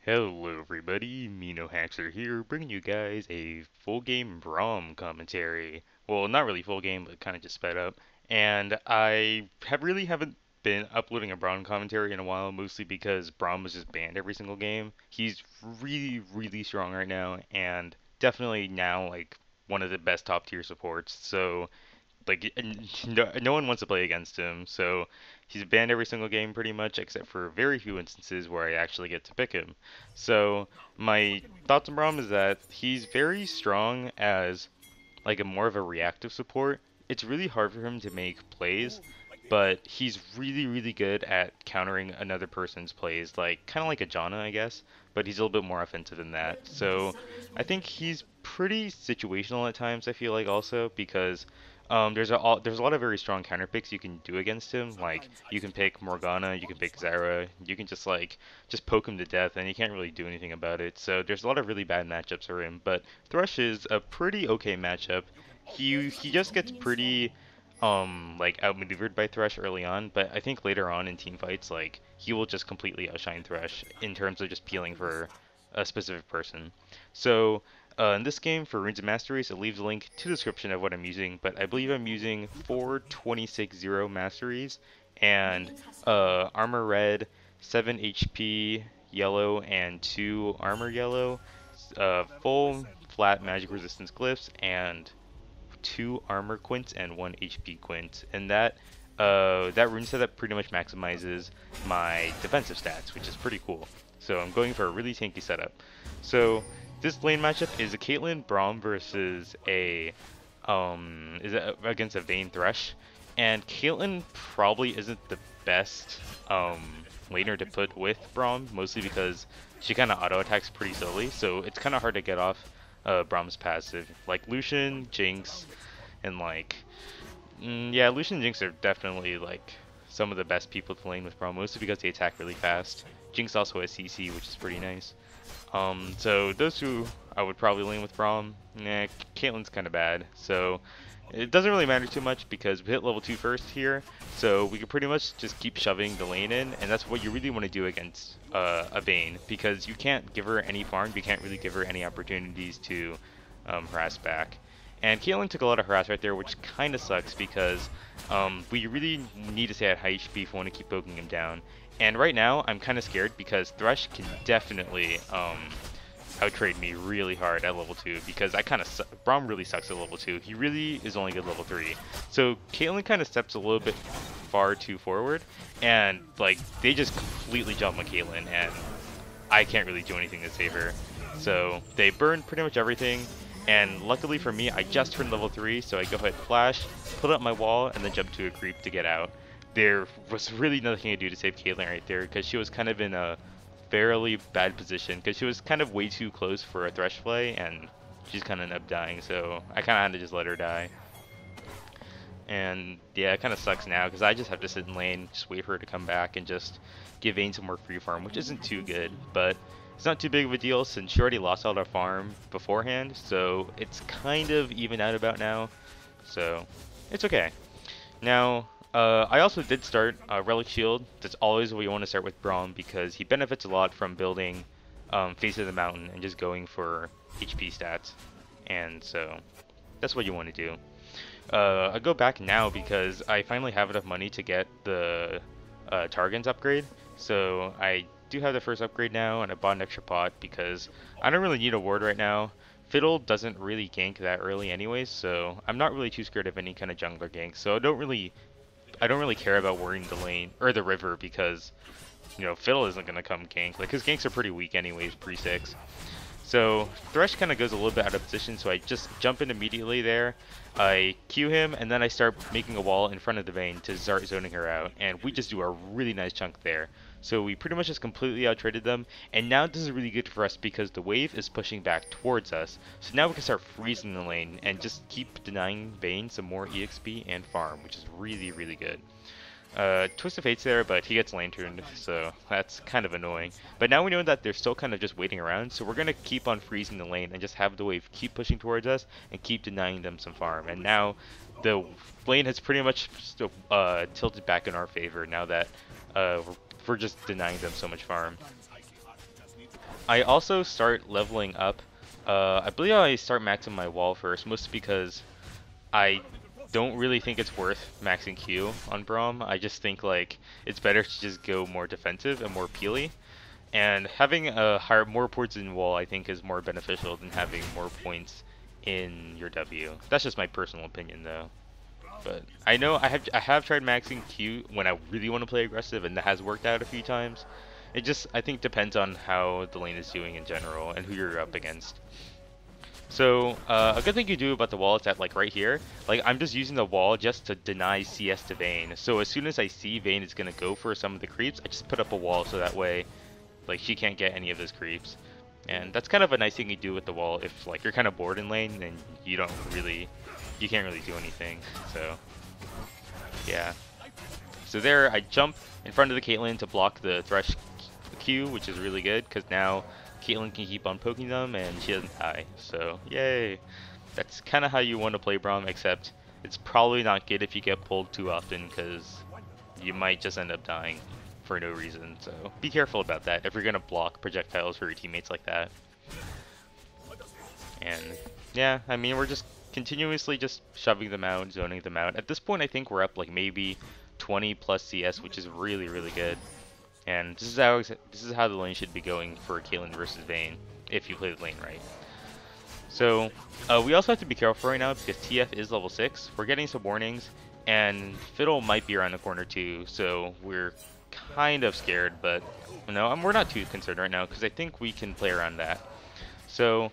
Hello everybody, MeNoHaxor here, bringing you guys a full game Braum commentary. Well, not really full game, but kind of just sped up. And I have really haven't been uploading a Braum commentary in a while, mostly because Braum was just banned every single game. He's really, really strong right now, and definitely now like one of the best top tier supports. So like no one wants to play against him, so he's banned every single game pretty much, except for very few instances where I actually get to pick him. So my thoughts on Braum is that he's very strong as like a more of a reactive support. It's really hard for him to make plays, but he's really, really good at countering another person's plays, like kind of like a Janna, I guess, but he's a little bit more offensive than that. So I think he's pretty situational at times, I feel like also because there's a lot of very strong counter picks you can do against him. Like you can pick Morgana, you can pick Zyra, you can just poke him to death, and you can't really do anything about it. So there's a lot of really bad matchups for him. But Thresh is a pretty okay matchup. He just gets pretty like outmaneuvered by Thresh early on, but I think later on in team fights, like he will just completely outshine Thresh in terms of just peeling for a specific person. So in this game for Runes of Masteries, it leaves a link to the description of what I'm using, but I believe I'm using 426-0 Masteries and Armor Red, 7 HP yellow, and 2 Armor yellow, full flat magic resistance glyphs, and 2 armor quints and 1 HP quint, and that rune setup pretty much maximizes my defensive stats, which is pretty cool. So I'm going for a really tanky setup. So this lane matchup is a Caitlyn Braum versus against a Vayne Thresh, and Caitlyn probably isn't the best laner to put with Braum, mostly because she kind of auto attacks pretty slowly, so it's kind of hard to get off Braum's passive. Like Lucian, Jinx, and like yeah, Lucian and Jinx are definitely like some of the best people to lane with Braum, mostly because they attack really fast. Jinx also has CC, which is pretty nice. So those two I would probably lane with Braum. Nah, Caitlyn's kind of bad, so it doesn't really matter too much because we hit level 2 first here, so we can pretty much just keep shoving the lane in, and that's what you really want to do against a Vayne, because you can't give her any farm, you can't really give her any opportunities to harass back. And Caitlyn took a lot of harass right there, which kind of sucks because we really need to stay at high HP if we want to keep poking him down. And right now, I'm kind of scared because Thresh can definitely outtrade me really hard at level 2 because Braum really sucks at level 2. He really is only good level 3. So Caitlyn kind of steps a little bit far too forward, and like they just completely jump on Caitlyn, and I can't really do anything to save her. So they burn pretty much everything, and luckily for me, I just turned level 3, so I go ahead flash, put up my wall, and then jump to a creep to get out. There was really nothing to do to save Caitlyn right there, because she was kind of in a fairly bad position, because she was kind of way too close for a Thresh play, and she's kind of ended up dying, so I kind of had to just let her die. And yeah, it kind of sucks now, because I just have to sit in lane, just wait for her to come back, and just give Vayne some more free farm, which isn't too good, but it's not too big of a deal since she already lost all her farm beforehand, so it's kind of even out about now, so it's okay. Now, I also did start Relic Shield. That's always what we want to start with Braum because he benefits a lot from building Face of the Mountain and just going for HP stats, and so that's what you want to do. I go back now because I finally have enough money to get the Targon's upgrade, so I do have the first upgrade now, and I bought an extra pot because I don't really need a ward right now. Fiddle doesn't really gank that early anyways, so I'm not really too scared of any kind of jungler gank. So I don't really care about worrying the lane or the river because you know Fiddle isn't gonna come gank. Like his ganks are pretty weak anyways, pre-6. So Thresh kind of goes a little bit out of position, so I just jump in immediately there. I Q him, and then I start making a wall in front of the Vayne to start zoning her out, and we just do a really nice chunk there. So we pretty much just completely outtraded them, and now this is really good for us because the wave is pushing back towards us. So now we can start freezing the lane and just keep denying Vayne some more EXP and farm, which is really, really good. Twist of Fate's there, but he gets lanterned, so that's kind of annoying. But now we know that they're still kind of just waiting around, so we're going to keep on freezing the lane and just have the wave keep pushing towards us and keep denying them some farm. And now the lane has pretty much tilted back in our favor now that we're just denying them so much farm. I also start leveling up. I believe I start maxing my wall first, mostly because I don't really think it's worth maxing Q on Braum. I just think like it's better to just go more defensive and more peely. And having a higher, more points in wall, I think, is more beneficial than having more points in your W. That's just my personal opinion, though. But I know I have tried maxing Q when I really want to play aggressive, and that has worked out a few times. It just, I think, depends on how the lane is doing in general and who you're up against. So a good thing you do about the wall is that like right here, like I'm just using the wall just to deny CS to Vayne. So as soon as I see Vayne is gonna go for some of the creeps, I just put up a wall so that way like she can't get any of those creeps. And that's kind of a nice thing you do with the wall if like you're kind of bored in lane and you can't really do anything. So yeah. So there I jump in front of the Caitlyn to block the Thresh Q, which is really good because now Caitlyn can keep on poking them and she doesn't die. So yay. That's kind of how you want to play Braum, except it's probably not good if you get pulled too often because you might just end up dying for no reason. So be careful about that if you're going to block projectiles for your teammates like that. And yeah, I mean, we're just continuously just shoving them out, zoning them out. At this point, I think we're up like maybe 20 plus CS, which is really, really good. And this is how the lane should be going for Caitlyn versus Vayne if you play the lane right. So we also have to be careful right now because TF is level 6. We're getting some warnings, and Fiddle might be around the corner too. So we're kind of scared, but no, we're not too concerned right now because I think we can play around that. So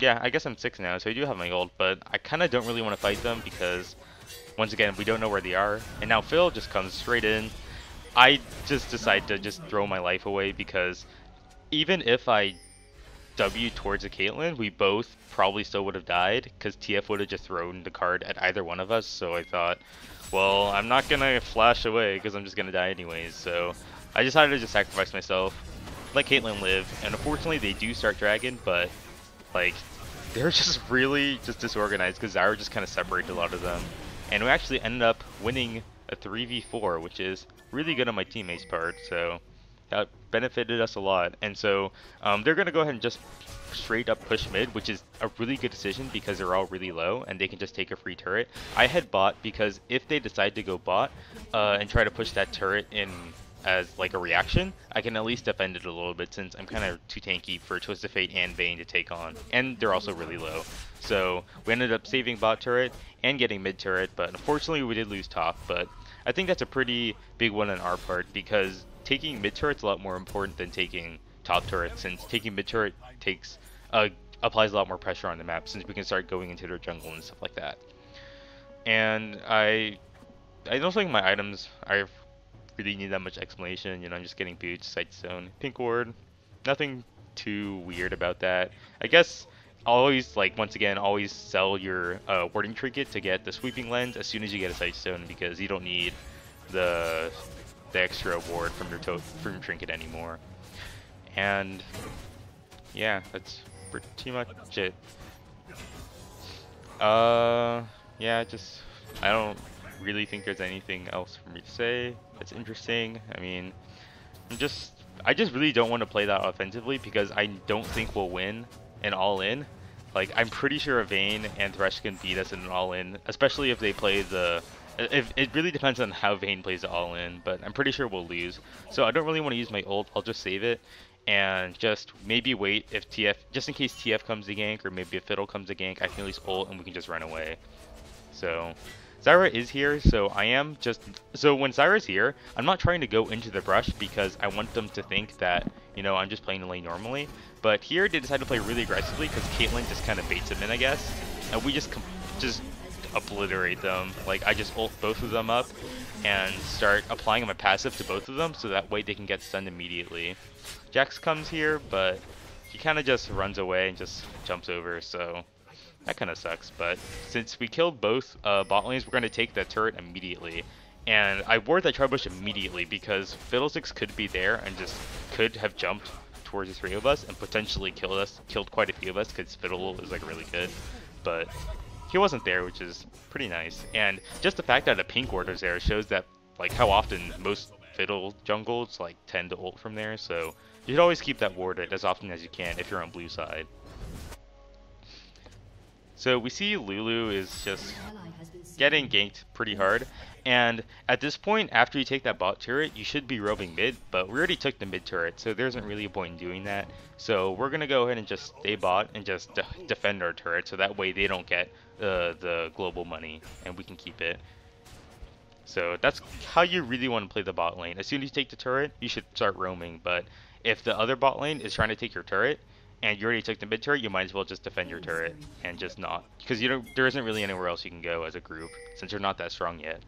yeah, I guess I'm 6 now, so I do have my gold, but I kind of don't really want to fight them because once again, we don't know where they are. And now Phil just comes straight in. I just decide to just throw my life away because even if I W towards a Caitlyn, we both probably still would have died because TF would have just thrown the card at either one of us. So I thought, well, I'm not going to flash away because I'm just going to die anyways. So I decided to just sacrifice myself, let Caitlyn live. And unfortunately, they do start Dragon, but like they're just really just disorganized because Zyra just kind of separated a lot of them. And we actually ended up winning a 3v4, which is really good on my teammates' part, so that benefited us a lot. And so they're going to go ahead and just straight up push mid, which is a really good decision because they're all really low and they can just take a free turret. I had bot because if they decide to go bot and try to push that turret in as like a reaction, I can at least defend it a little bit since I'm kind of too tanky for Twisted Fate and Vayne to take on. And they're also really low. So we ended up saving bot turret and getting mid turret, but unfortunately we did lose top. But I think that's a pretty big one on our part because taking mid turret's a lot more important than taking top turret, since taking mid turret takes applies a lot more pressure on the map since we can start going into their jungle and stuff like that. And I don't think my items are really need that much explanation. You know, I'm just getting boots, sight stone, pink ward, nothing too weird about that. I guess always, like, once again, always sell your warding trinket to get the sweeping lens as soon as you get a sight stone because you don't need the extra ward from your trinket anymore. And yeah, that's pretty much it. Yeah, just I don't really think there's anything else for me to say that's interesting. I mean, I just really don't want to play that offensively because I don't think we'll win an all-in. Like, I'm pretty sure Vayne and Thresh can beat us in an all-in, especially if they play the... It really depends on how Vayne plays the all-in, but I'm pretty sure we'll lose. So I don't really want to use my ult. I'll just save it and just maybe wait if TF, just in case TF comes to gank, or maybe if Fiddle comes to gank, I can at least ult and we can just run away. So Zyra is here, so when Zyra's here, I'm not trying to go into the brush because I want them to think that, you know, I'm just playing the lane normally. But here they decide to play really aggressively because Caitlyn just kind of baits them in, I guess. And we just obliterate them. Like, I just ult both of them up and start applying my passive to both of them so that way they can get stunned immediately. Jax comes here, but he kind of just runs away and just jumps over, so that kind of sucks. But since we killed both bot lanes, we're going to take that turret immediately. And I ward that Tribush immediately because Fiddlesticks could be there and just could have jumped towards the three of us and potentially killed quite a few of us because Fiddle is like really good. But he wasn't there, which is pretty nice. And just the fact that a pink ward is there shows that like how often most Fiddle jungles like tend to ult from there, so you should always keep that warded as often as you can if you're on blue side. So we see Lulu is just getting ganked pretty hard, and at this point, after you take that bot turret, you should be roving mid, but we already took the mid turret, so there isn't really a point in doing that. So we're gonna go ahead and just stay bot and just defend our turret, so that way they don't get the global money, and we can keep it. So that's how you really want to play the bot lane. As soon as you take the turret, you should start roaming, but if the other bot lane is trying to take your turret, and you already took the mid turret, you might as well just defend your turret and just not, because there isn't really anywhere else you can go as a group since you're not that strong yet.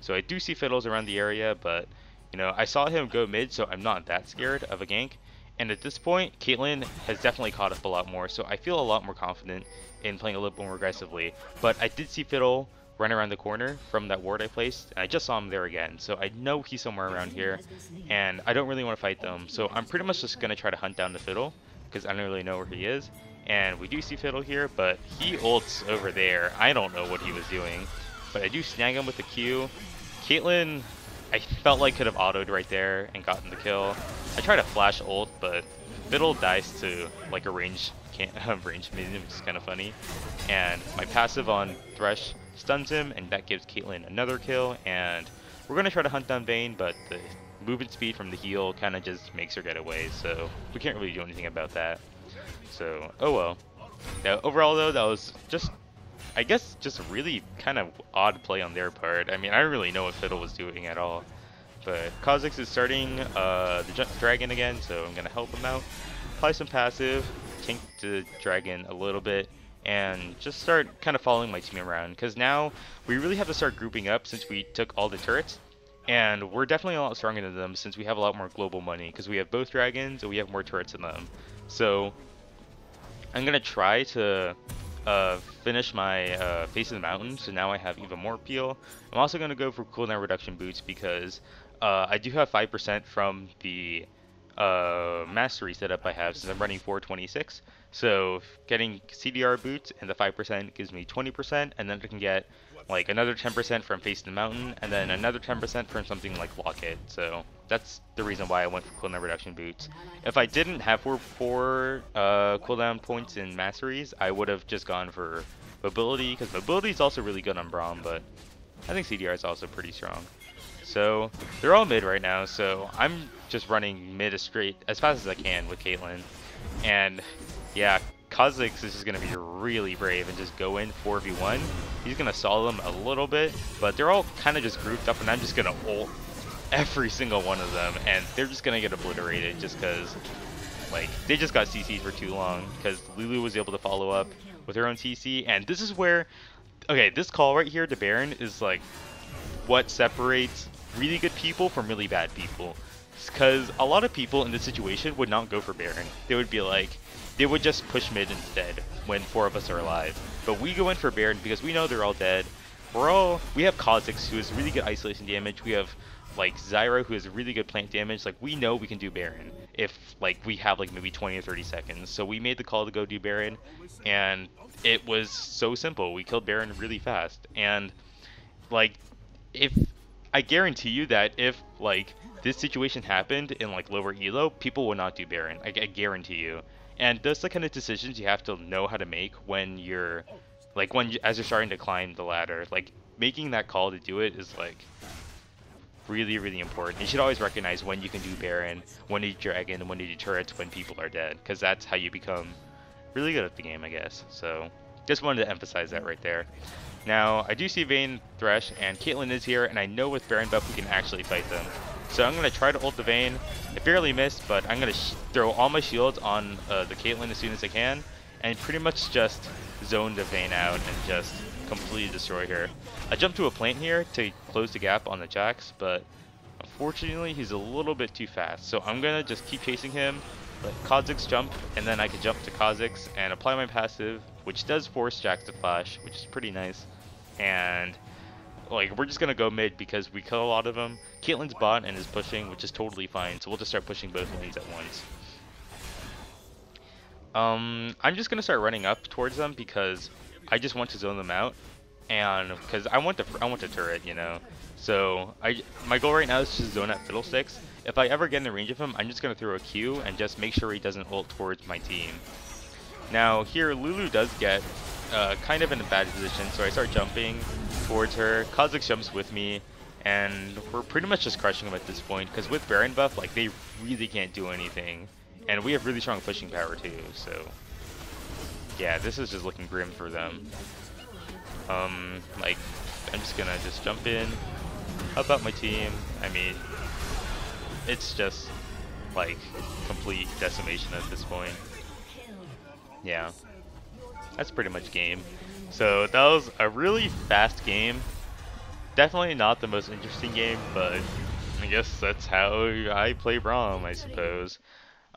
So I do see Fiddles around the area, but you know, I saw him go mid, so I'm not that scared of a gank. And at this point, Caitlyn has definitely caught up a lot more, so I feel a lot more confident in playing a little more aggressively. But I did see Fiddle run around the corner from that ward I placed, and I just saw him there again, so I know he's somewhere around here, and I don't really want to fight them, so I'm pretty much just going to try to hunt down the Fiddle, because I don't really know where he is. And we do see Fiddle here, but he ults over there. I don't know what he was doing, but I do snag him with the Q. Caitlyn, I felt like could have autoed right there and gotten the kill. I tried to flash ult, but Fiddle dies to like a range minion, which is kind of funny. And my passive on Thresh stuns him, and that gives Caitlyn another kill. And we're gonna try to hunt down Vayne, but the movement speed from the heal kind of just makes her get away, so we can't really do anything about that. So, oh well. Now, overall though, that was just, I guess, just a really kind of odd play on their part. I mean, I don't really know what Fiddle was doing at all. But Kha'Zix is starting the dragon again, so I'm going to help him out. Apply some passive, tank the dragon a little bit, and just start kind of following my team around. Because now we really have to start grouping up since we took all the turrets. And we're definitely a lot stronger than them since we have a lot more global money, because we have both dragons and we have more turrets than them. So I'm going to try to finish my Face of the Mountain, so now I have even more peel. I'm also going to go for cooldown reduction boots because I do have 5% from the mastery setup I have since I'm running 426. So getting CDR boots and the 5% gives me 20%, and then I can get like another 10% from Face of the Mountain, and then another 10% from something like Locket. So that's the reason why I went for cooldown reduction boots. If I didn't have four cooldown points in masteries, I would have just gone for mobility, because mobility is also really good on Braum, but I think CDR is also pretty strong. So they're all mid right now, so I'm just running mid as fast as I can with Caitlyn. And yeah, Kha'Zix is just going to be really brave and just go in 4v1. He's going to stall them a little bit, but they're all kind of just grouped up, and I'm just going to ult every single one of them, and they're just going to get obliterated just because like they just got CC'd for too long, because Lulu was able to follow up with her own CC. And this is where, okay, this call right here to Baron is like what separates really good people from really bad people, because a lot of people in this situation would not go for Baron. They would be like, they would just push mid instead when 4 of us are alive. But we go in for Baron because we know they're all dead. We have Kha'Zix, who has really good isolation damage. We have like Zyra, who has really good plant damage. Like, we know we can do Baron if like we have like maybe 20 or 30 seconds. So we made the call to go do Baron, and it was so simple. We killed Baron really fast. And like, if I guarantee you that if like this situation happened in like lower elo, people would not do Baron. I guarantee you. And those are the kind of decisions you have to know how to make when you're like as you're starting to climb the ladder. Like, making that call to do it is like really, really important. You should always recognize when you can do Baron, when you do Dragon, when you do turrets, when people are dead, because that's how you become really good at the game, I guess. So just wanted to emphasize that right there. Now, I do see Vayne, Thresh, and Caitlyn is here, and I know with Baron buff we can actually fight them. So I'm going to try to ult the Vayne. I barely missed, but I'm going to throw all my shields on the Caitlyn as soon as I can, and pretty much just zone the Vayne out and just completely destroy her. I jumped to a plant here to close the gap on the Jax, but unfortunately he's a little bit too fast. So I'm going to just keep chasing him, let Kha'Zix jump, and then I can jump to Kha'Zix and apply my passive, which does force Jax to flash, which is pretty nice. And like, we're just gonna go mid because we kill a lot of them. Caitlyn's bot and is pushing, which is totally fine, so we'll just start pushing both lanes at once. I'm just gonna start running up towards them because I just want to zone them out, and because I want the turret, you know. So my goal right now is to zone out Fiddlesticks. If I ever get in the range of him, I'm just gonna throw a Q and just make sure he doesn't ult towards my team. Now here Lulu does get kind of in a bad position, so I start jumping towards her. Kha'Zix jumps with me, and we're pretty much just crushing them at this point, because with Baron buff, like, they really can't do anything. And we have really strong pushing power too, so yeah, this is just looking grim for them. Like, I'm just gonna just jump in, help out my team. I mean, it's just like complete decimation at this point. Yeah, that's pretty much game. So that was a really fast game. Definitely not the most interesting game, but I guess that's how I play Braum, I suppose.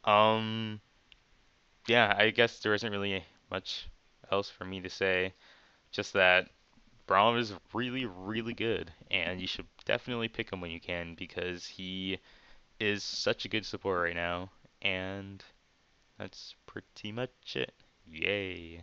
Um, yeah, I guess there isn't really much else for me to say. Just that Braum is really, really good, and you should definitely pick him when you can because he is such a good support right now, and that's pretty much it. Yay.